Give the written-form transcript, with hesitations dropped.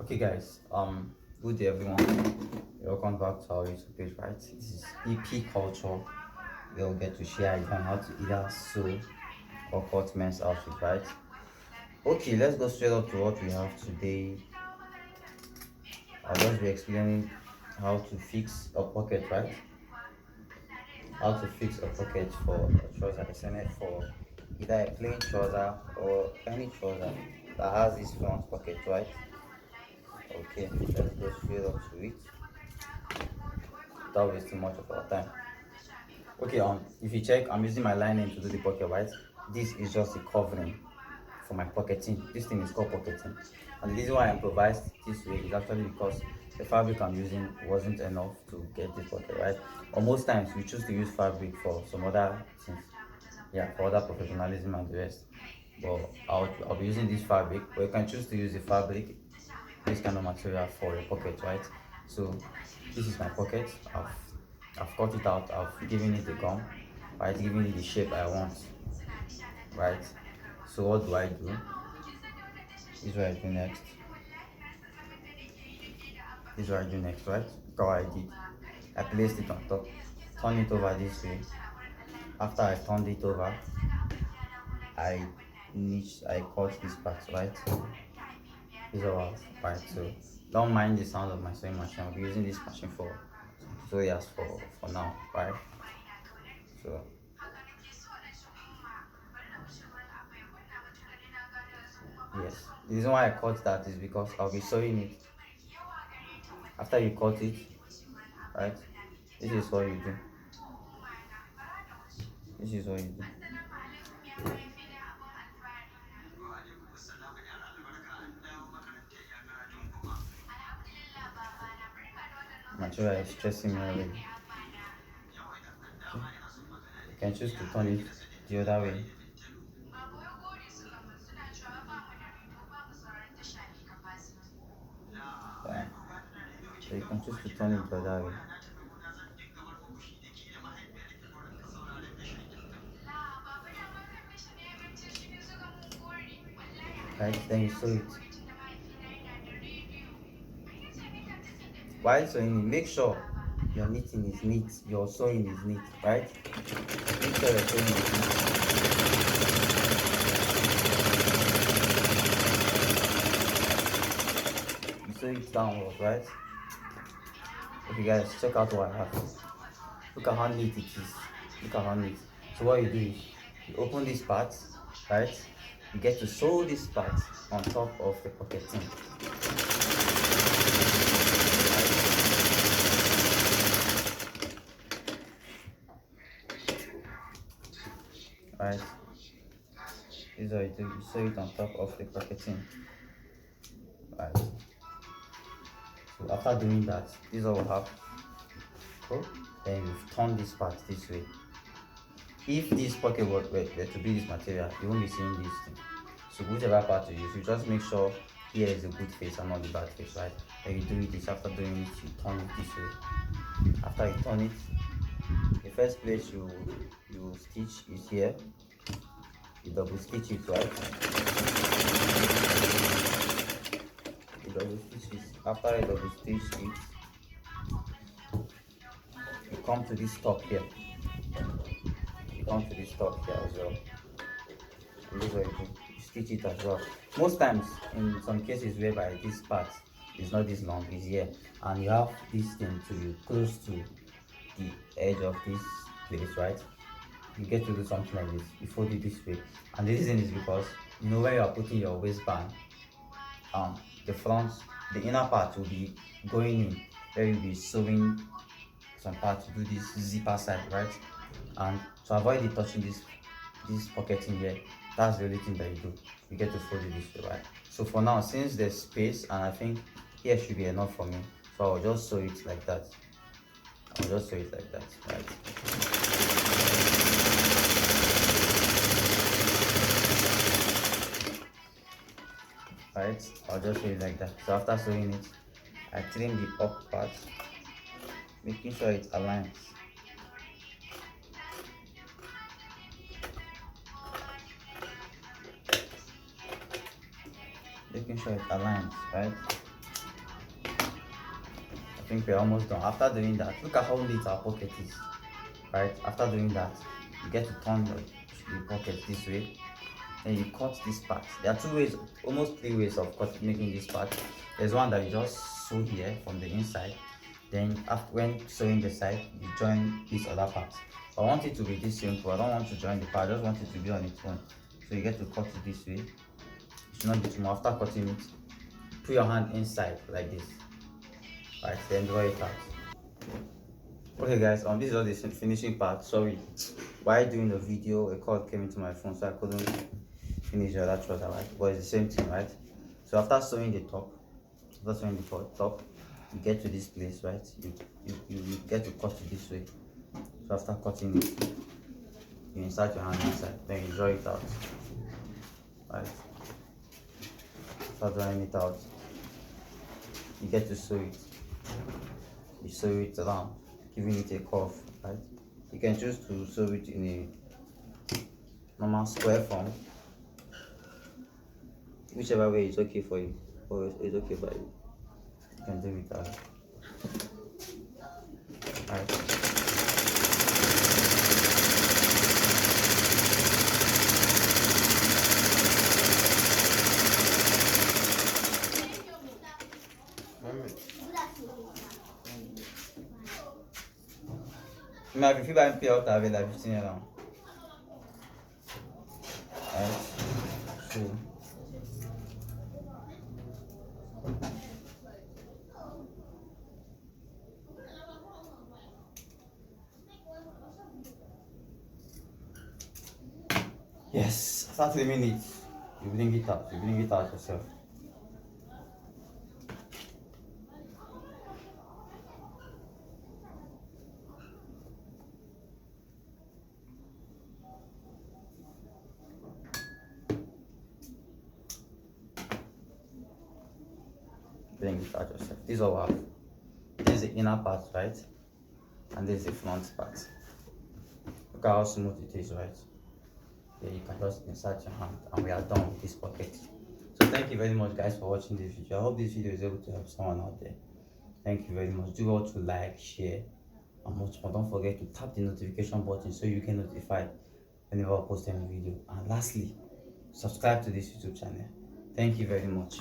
Okay guys, good day everyone. Welcome back to our YouTube page, right? This is EP Culture. We'll get to share idea on how to either sew or cut men's outfit, right? Okay, let's go straight up to what we have today. I'll just be explaining how to fix a pocket, right? How to fix a pocket for a trouser, SNF for either a plain trouser or any trouser that has this front pocket, right? Okay, let's go straight up to it without wasting much of our time. Okay, if you check, I'm using my lining to do the pocket, right? This is just a covering for my pocketing. This thing is called pocketing, and the reason why I improvised this way is actually because the fabric I'm using wasn't enough to get this pocket, right? Or most times we choose to use fabric for some other things, yeah, for other professionalism and the rest. But I'll be using this fabric, or you can choose to use the fabric, this kind of material for your pocket, right? So this is my pocket. I've cut it out, I've given it the gum, right, giving it the shape I want, right? So what do I do? This is what I do next. This is what I do next, right? Look how I did. I placed it on top, turn it over this way. After I turned it over, I I cut this part, right? This is all right. So don't mind the sound of my sewing machine. I'll be using this machine for tutorials for now, right? So yes, the reason why I cut that is because I'll be sewing it. After you cut it, right? This is what you do. This is what you do. Material is stressing me already. Okay. You can choose to turn it the other way. Fine. So you can choose to turn it the other way. Right, then you sew it. While sewing it, make sure your knitting is neat, your sewing is neat, right? Make sure your sewing is neat. You sew it downwards, right? Okay guys, check out what I have. Look at how neat it is. Look at how neat. So what you do is you open this part, right? You get to sew this part on top of the pocketing. Right? This is what you do. You sew it on top of the pocketing. Right? So after doing that, this is all we have. So then you turn this part this way. If this pocket were to be this material, you won't be seeing this thing. So whichever part you use, you just make sure here is a good face and not the bad face, right? When you do this, after doing it, you turn it this way. After you turn it, the first place you stitch is here. You double stitch it, right? You double stitch it. After you double stitch it, you come to this top here. You come to this top here as well. And this is what you do. You stitch it as well. Most times, in some cases whereby this part is not this long, is here, and you have this thing to you close to the edge of this place, right? You get to do something like this. You fold it this way, and the reason is because you know where you are putting your waistband. The front, the inner part will be going in, where you'll be sewing some part to do this zipper side, right? And to avoid it touching this pocket in here, that's the only thing that you do. You get to fold it this way, right? So for now, since there's space, and I think here should be enough for me, so I'll just sew it like that. I'll just sew it like that, right? Right, I'll just sew it like that. So after sewing it, I trim the up part, making sure it aligns. Making sure it aligns, right? think we're almost done. After doing that, look at how neat our pocket is. Right, after doing that, you get to turn the pocket this way, then you cut this part. There are two ways, almost three ways of making this part. There's one that you just sew here from the inside, then after when sewing the side, you join this other part. I want it to be this simple. I don't want to join the part, I just want it to be on its own. So you get to cut it this way. It should not be too much. After cutting it, put your hand inside like this. Right, then draw it out. Okay guys, this is all the finishing part. Sorry, while doing the video a call came into my phone, so I couldn't finish the other trouser, right? But it's the same thing, right? So after sewing the top, you get to this place, right? You get to cut it this way. So after cutting it, you insert your hand inside, then you draw it out, right? After drawing it out, you get to sew it. You sew it around, giving it a curve, right? You can choose to sew it in a normal square form, whichever way is okay for you, or it's okay by you. You can do it that way. Right. Mais if you buy pay out avec la 15 around. Right. So yes, after 3 minutes, you bring it out. You bring it out yourself. Bring it out yourself. This is all we have. This is the inner part, right? And this is the front part. Look at how smooth it is, right? Yeah, you can just insert your hand, and we are done with this pocket. So thank you very much guys for watching this video. I hope this video is able to help someone out there. Thank you very much. Do well to like, share, and much more. Don't forget to tap the notification button so you get notified whenever I post any video. And lastly, subscribe to this YouTube channel. Thank you very much.